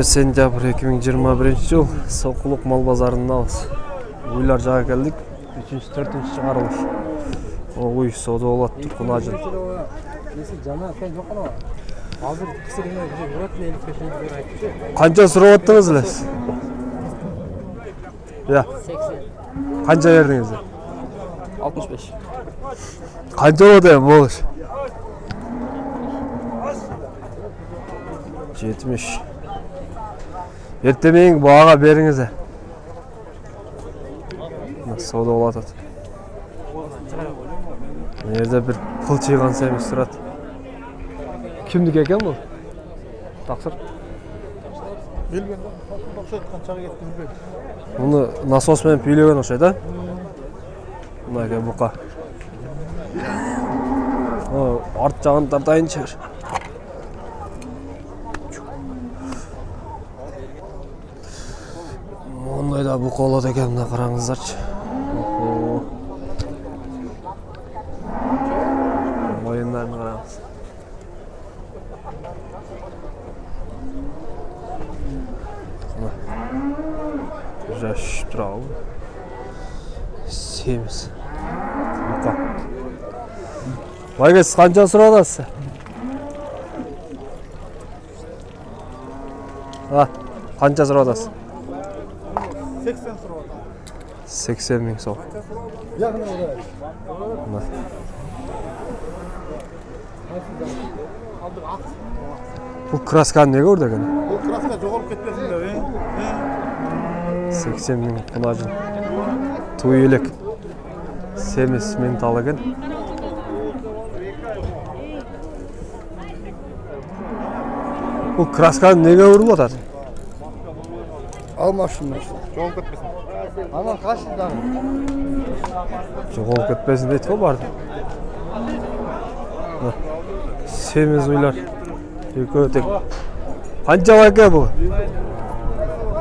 Сентябрь 2021 жыл Соқұлық мал базарындамыз. Ойлар жаға келдік. 3-4 шығарылыш. Ой, сода болады тұрқына жыл. Қанша сұрап аттыңыз ләс? Қанша ердіңіз? 65. Қанша болады болыш? 70. Ертемейін баға беріңіз. Сода болады. Ерде бір пыл чиған сәйміз тұрады. Кімдік екен бұл? Тақсыр? Белген ұқсайды, қаншаға кетті білбейді. Мұны насосмен пүйлеген ұқсайды, мұна екен бұқа. Арт жағын тартайын шығыр. Мұндайда бұқа олады екен, мұна қараңыздаршы. Ойындарын қараңыз. Жаш тұрау. Семіз. Бұқа. Байға сіз қанша сұрадасыз? Қанша сұрадасыз? 80 сұрауға. 80 мың сол. Яғына олай. Бұл красканы неге ұрды екен? Бұл краска жоғалып кетпесін деп, 80 мың құнажын. Туй елек. Семіз ментал екен. Бұл красканы неге ұрып атады? Алмашын. Жоғалып кетпесін. Ана қашыдан. Жоғалып кетпесін дейді ғой барды. Семіз ойлар. Екі өтек. Қанша екен бұл?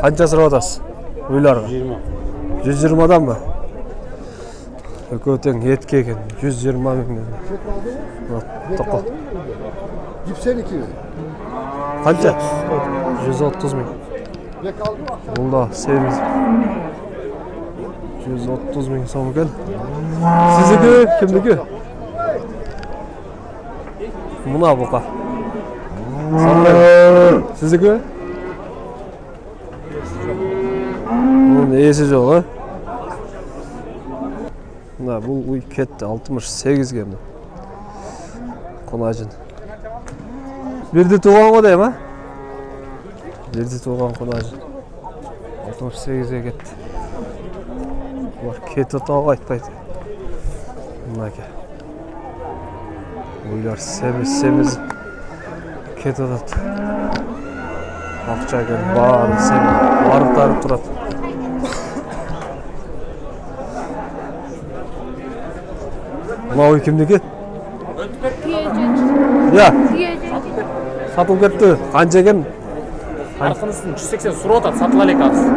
Қанша сұрап атасыз? Ойларға? 120-дан ба? Екі өтек етке екен. 120 мың. Тоқы. 152. Қанша? 130 мың. Бұлда семіз. 130 мың сом екен. Сіздікі? Кімдікі? Мұна бұқа. Сіздікі? Бұның есі жоқ, бұл ұй кетті, 68 кемді. Қонажын. Бірді туған қодай ма? Бірді туған қонажын. 68-ге кетті. Бұлар кетті тауға айтпайды. Мұна ке. Ойлар семіз кетті атады. Ақша екен барын семіз. Барықтары тұрады. Мынау кімдікі? Сатылып кетті. Қанша екен? Арқынысын 180 сұрап атады, сатыла лек ақысы.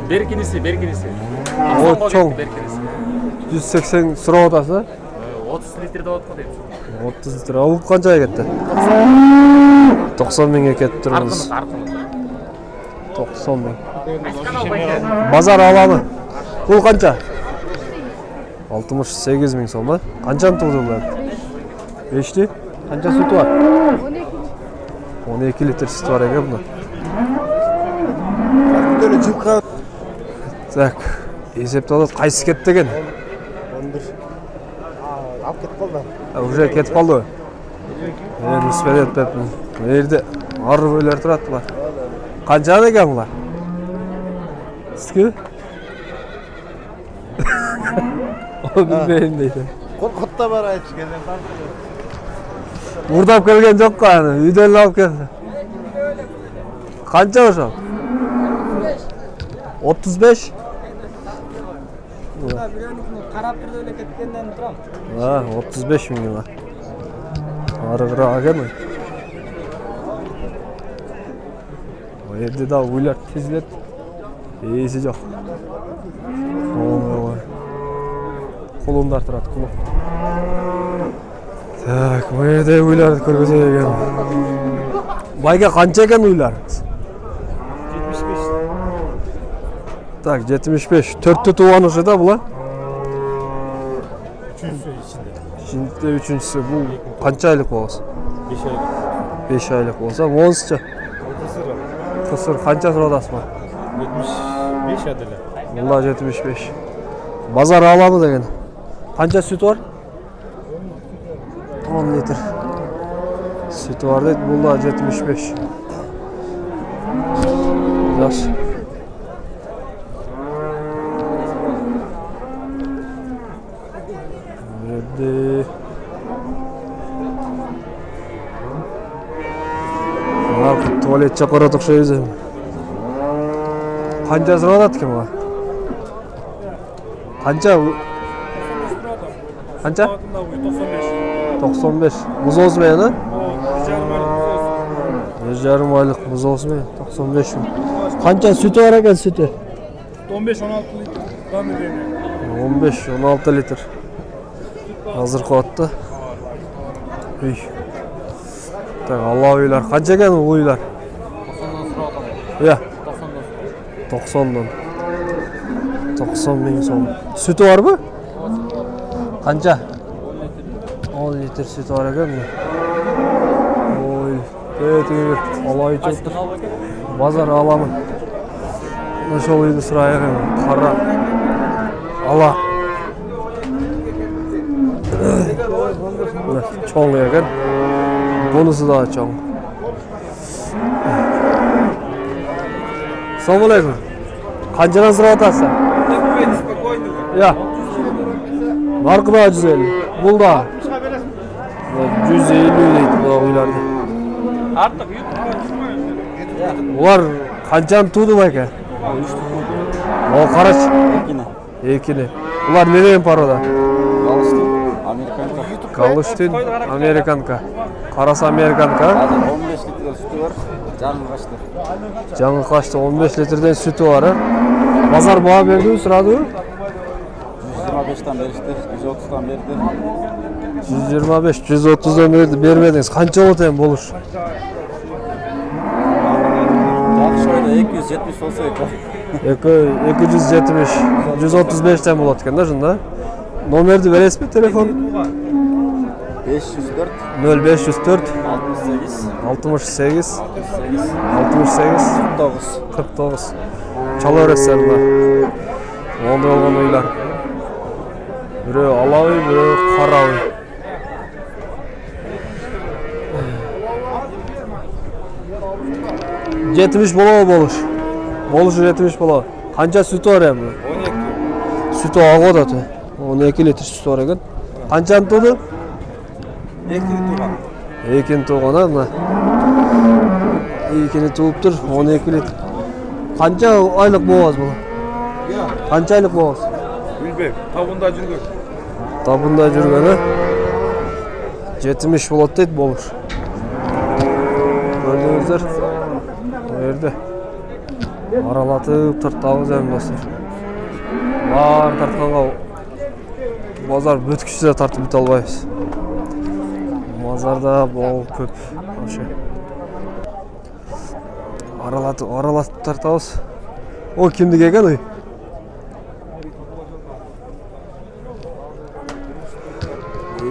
Бергенесі. О, чоң. 180 сұрап атасы? 30 литрді отқа дейміз. 30 литр. Ол қаншаға кетті? 90 мыңға кетті тұрмыз. Арқымыз. 90 мың. Базар аланы. Бұл қанша? 68 мың сом ба? Қаншаны тұғды бұлар? Ешті? Қанша sütü var? 12 литр sütü var екен бұны. Böyle cıvka. Так, есепті алады. Қайсы кетті екен? 11. Алып кетіп қалды. Уже кетіп қалды. Мүспет етпеппін. Ерде ары бөлер тұрады бұлар. Қанша екен бұлар? Сізгі? О, білмеймін дейді. Қорқытта бар айтшы келден қанша. Ұрдап келген жоқ қаны, үйден алып келді. Қанша ошақ? 35? Қарап тұрды өлі кеткенден тұрам. 35 мың ба. Ары қырақ екен ой. О ерде да ойлар тезілет. Есі жоқ. Құлындар тұрады, құлын. Так, бұл жерде ойларды көргізеді екен. Bayga qancha ekan uylaringiz? 75. Tak, 75. 4'te tuğanışı da bular. Üçüncüsü içinde. Şimdi üçüncüsü bu qancha aylık bo'lsa? 5 aylık. 5 aylık bo'lsa, monsicha. Kısır var. Qısır qancha so'radasizmi? 75 adıyla. Bunlar 75. Bazar alamı degan. Qancha süt var? 10 litr. Süt var deydi, bunlar 75. Yaxshi. Nerede? Bak, tuvalet çapara tıkşayız hem. Qancha so'radi kim var? Qancha? Qancha? 95. Muz o'smaydi? 1,5 aylık muz o'smaydi. 95 mi? Qancha sütü var ekan sütü? 15-16 litr. Hazır qo'yapti. Uy. Tak, Allah uylar. Qancha ekan bu uylar? 90'dan Ya. 90'dan. 90 ming so'm. Sütü var mı? Qancha? 10 litr süt var ekanmi? Oy. Ketib, Alloh uchun. Bozor olaman. O'sha uyni surayman. Qara. Allah. Cho'ng ekan. Bunisi da cho'ng. Assalomu alaykum. Qanchadan so'rayapsiz? Ya. Narxi 150. Bulda. 150 deydi bu uylarda. Artık Ular qanchani tuğdu aka? O qaraç. Ekini. Ular nereden paroda? Galıştın Amerikanka. Karası Amerikanka. 15 litre sütü var. Canlı kaçtı. Canı kaçtı, 15 litreden sütü var ha. Pazar bağa verdi mi sırada? 125'ten verişti. 130'dan verdi. 125, 130'dan vermediniz. Kança oldu bulur? Canlı şöyle 270 olsa yeter. 270, 135'ten bulatken da şunda. Numarı veresiz mi telefon? 504 0504 68 68 68 49. 49. Çalıveresiz bunlar. Onda olgan uylar. Biri alavi, biri qaravi. Yetmiş bola boluş. Boluşu 70 bola. Qancha sütü var endi? 12. Sütü ağı da. 12 litr sütü var ekan. Qanchani tuğdu? 2 litre var. Ekini tuğana mı? Ekini tuğuptur 12 litr. Qancha aylık boğaz bu? Qancha aylık boğaz? Bilmem. Tavunda жүргөн. Tabunda жүрgeni 70 болады deydi болуш. Gördüğünüzler bu yerde aralatıp tırtağız hem dostlar. Var tartkanға bozar bötküsü de tartıp bite albayız. Mazarda bol köp. Aralatып tartağız. O kimdi ekan uy?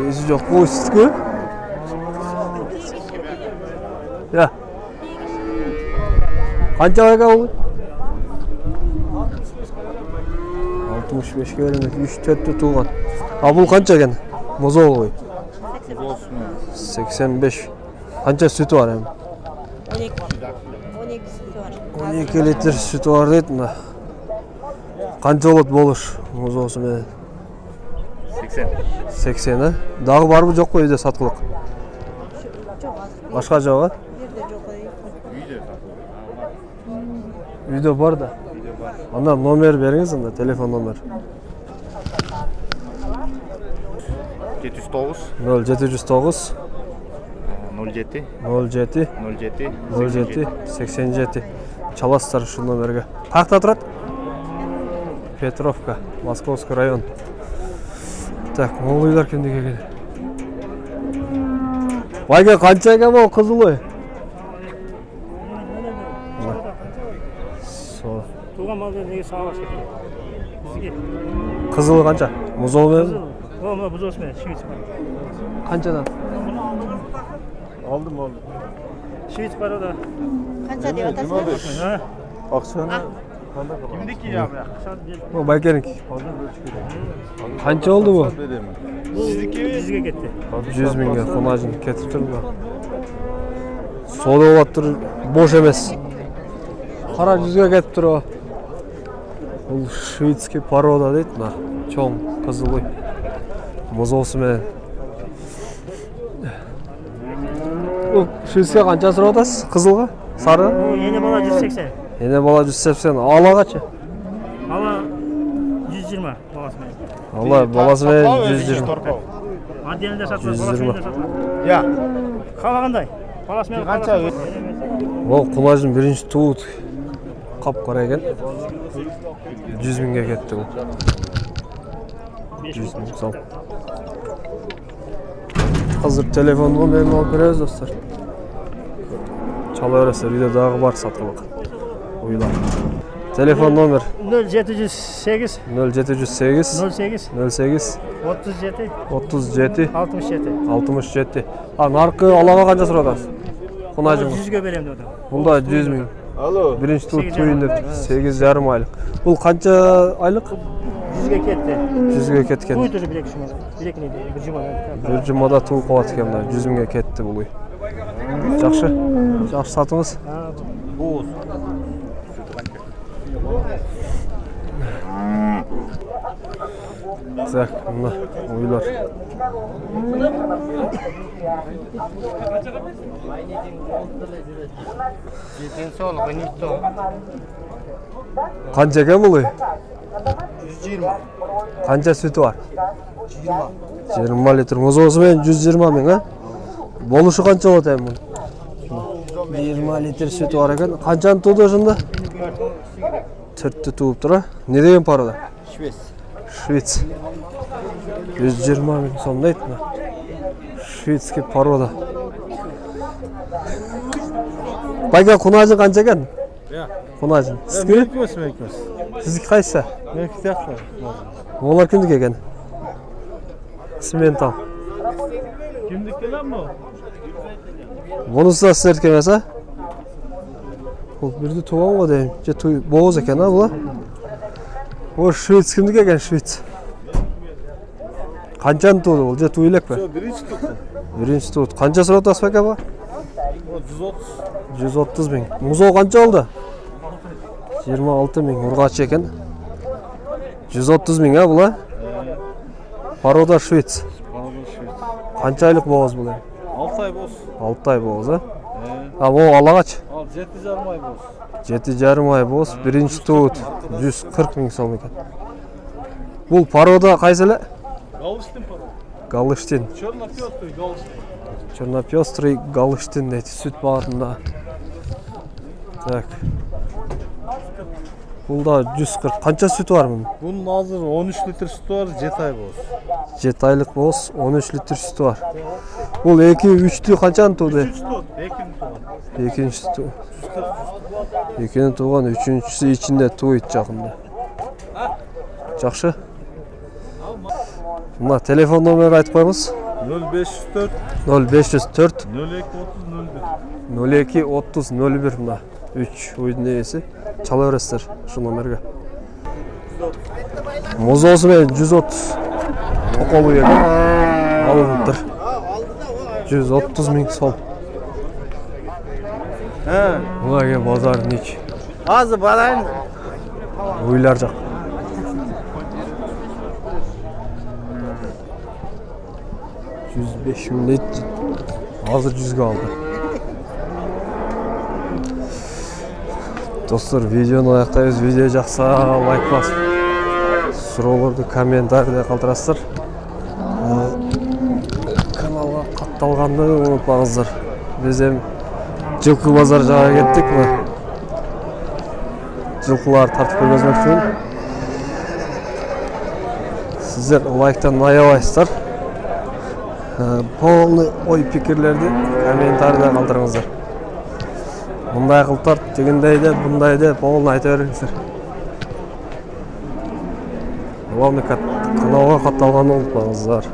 Esi yok bu sütkü. Ya. Qancha ayga oldu? 65 görünüyor. 3-4'te tuğan. Ha bu qancha ekan? Mozo qo'y. 85. Qancha sütü var hem? 12 sütü var. 12 litr sütü var deydi mi? Qancha olur mozosu men? 80. 80 ha? Dağı var mı yok mu evde satılık? Çok az. Başka cevap var? Bir de çok az. Video var da. Onda nomer veriniz onda, telefon nomer. 709 0709 07 07 07 07 87. Çalasızlar şu nomerge. Qaqta turadi? Petrovka, Moskovskiy rayon. Tak, mo'g'ullar kimga keladi? Vayga qancha ekan bu qiziloy? туған малды неге сауға кетті? Бізге. Қызылы қанша? Музол мен? О, мына бұз осымен, швейц бар. Қаншадан? Aldım. Швейц бар ода. Қанша деп атасың? Akşam. Kimdeki ya bırak? О, байкерінки. Қанша oldu bu? Бізге кетті. 100 мыңға қонажын кетіп тұр ба. Сода болып тұр, бош емес. Қара 100-ге кетіп тұр ба. Бұл швейцкий порода дейді мына. Чоң, қызылый. Музосы мен. Швейцке қанша сұрап отырсыз? Қызылға? Сары? Ені бала 180. Ені бала 180. Ала қанша? Ала 120 баласымен. Ала баласы мен 120. Отдельно сатылады, 120. баласымен де сатылады. Ya. Қалағандай. Баласымен Қанша? Ол құлажын бірінші туы қап-қара екен. 100 мыңға кетті бұл. 100 мың сом. Қазір телефон номерін алып береміз достар. Чала бересіздер, видеодағы бар сатылық. Ойлар. Телефон номер 0708 0708 08 08 37 37 67. 67. Нарқы алаға қанша сұрап отырсыз? Қонажың. 100-ге берем деді. Бұл да 100 мың. Alo. Бірінші туы тойын деп 8,5 айлық. Бұл қанша айлық? 100-ге кетті. 100-ге кеткен. Туй тұр бір-екі жұма. Bir жұмада. Bir жұмада туы қуат екен мына 100 мыңға кетті бұл үй. Жақсы. Жақсы сатыңыз. Boz. Так, мына ойлар. Қанша екен бұл үй? 120. Қанша сүті бар? 20 литр. Музосы мен 120 мың, а? Болушы қанша болады ең бұл? 20 литр сүті бар екен. Қаншаны туды жында? 4-ті туып тұр, а? Не деген парада? Şvets. Швейц. 120 мың сом дейді мына. Швейцкий порода. Байка құнажын қанша екен? Құнажын. Сізге? Сізге қайсы? Олар кімдік екен? Симентал. Kimdik lan bu? Бұнысы да сіздердікі емес, а? Бұл бірді туған ғой деймін. Же боғыз екен, а бұла? О, швейц кімдік екен, швейц? Қаншаны туды бұл? Же туйлек пе? Birinci tuttu. Бірінші туды. Қанша сұрап отырсыз бәке ба? 130. 130 мың. Музол қанша oldu? 26 мың. Ұрғач екен. 130 мың, а бұла? Порода швейц. Қанша айлық боғыз бұл? 6 ay boz. 6 ай боғыз, а? А, бұл алағач? Al 7,5 ay boz. 7,5 ай боз. Бірінші туыт. 140 мың сом екен. Бұл порода қайсылы? Galıştın para. Галыштин. Чернопёстрый Galıştın. Чернопёстрый Галыштин дейді. Süt бағытында. Так. Бұл да 140. Қанша sütü var bunun? Bunun hazır 13 litre sütü var, 7 ay boz. 7 айлық боз, 13 литр sütü var. Бұл 2-3-тü қаншаны туды? 3 tut, 2 tut. Екінші туы. Екені туған, үшіншісі içinde туыт жақында. Жақшы. Мына телефон номері айтып қойыңыз. 0504 0504 02 30 01. 02 30 01 мына 3 ойдың егесі. Чала бересіздер şu номерге. Музосы мен 130 қолу екен. Алып тұр. 130 мың сом. Бұларға базар нек. Azı balayın. Ойлар жақ. $105 мың дейді. Азыр 100-ге алды. Достар, видеоны аяқтаймыз. Видео жақса лайк басып, сұрауларды комментарийде қалдырасыздар. Каналға қатталғанды ұмытпаңыздар. Біз hem жылқы базар жаға кеттік. Жылқылар тартып көргізмек үшін. Сіздер лайктан аябайсыздар. Полный ой пикірлерді комментарийде қалдырыңыздар. Мұндай қылтар, дегендей де, бұндай де полный айта беріңіздер. главный каналға катталган болуптур кыздар.